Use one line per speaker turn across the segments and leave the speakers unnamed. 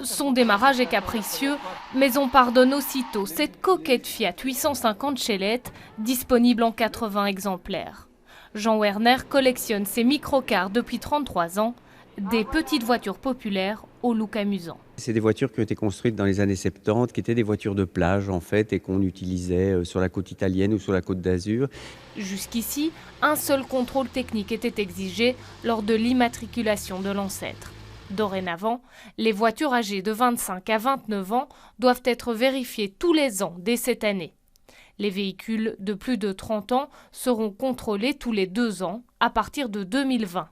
Son démarrage est capricieux, mais on pardonne aussitôt cette coquette Fiat 850 Chelette, disponible en 80 exemplaires. Jean Werner collectionne ces microcars depuis 33 ans, des petites voitures populaires au look amusant.
C'est des voitures qui ont été construites dans les années 70, qui étaient des voitures de plage en fait, et qu'on utilisait sur la côte italienne ou sur la côte d'Azur.
Jusqu'ici, un seul contrôle technique était exigé lors de l'immatriculation de l'ancêtre. Dorénavant, les voitures âgées de 25 à 29 ans doivent être vérifiées tous les ans dès cette année. Les véhicules de plus de 30 ans seront contrôlés tous les 2 ans à partir de 2020.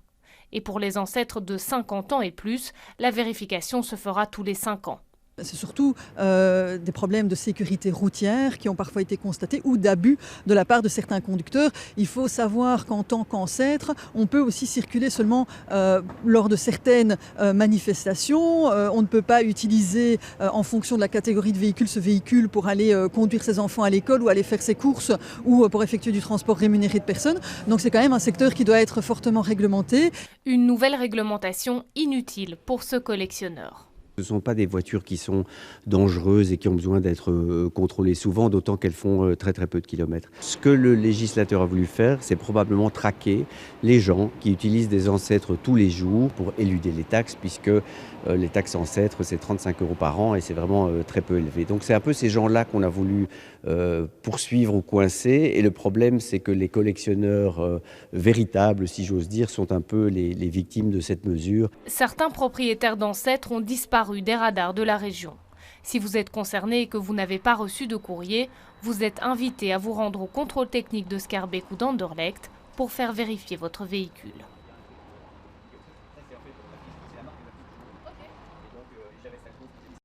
Et pour les ancêtres de 50 ans et plus, la vérification se fera tous les 5 ans.
C'est surtout des problèmes de sécurité routière qui ont parfois été constatés ou d'abus de la part de certains conducteurs. Il faut savoir qu'en tant qu'ancêtre, on peut aussi circuler seulement lors de certaines manifestations. On ne peut pas utiliser en fonction de la catégorie de véhicule ce véhicule pour aller conduire ses enfants à l'école ou aller faire ses courses ou pour effectuer du transport rémunéré de personnes. Donc c'est quand même un secteur qui doit être fortement réglementé.
Une nouvelle réglementation inutile pour ce collectionneur.
Ce ne sont pas des voitures qui sont dangereuses et qui ont besoin d'être contrôlées souvent, d'autant qu'elles font très très peu de kilomètres. Ce que le législateur a voulu faire, c'est probablement traquer les gens qui utilisent des ancêtres tous les jours pour éluder les taxes, puisque les taxes ancêtres, c'est 35 € par an et c'est vraiment très peu élevé. Donc c'est un peu ces gens-là qu'on a voulu poursuivre ou coincer. Et le problème, c'est que les collectionneurs véritables, si j'ose dire, sont un peu les victimes de cette mesure.
Certains propriétaires d'ancêtres ont disparu des radars de la région. Si vous êtes concerné et que vous n'avez pas reçu de courrier, vous êtes invité à vous rendre au contrôle technique de Schaerbeek ou d'Anderlecht pour faire vérifier votre véhicule.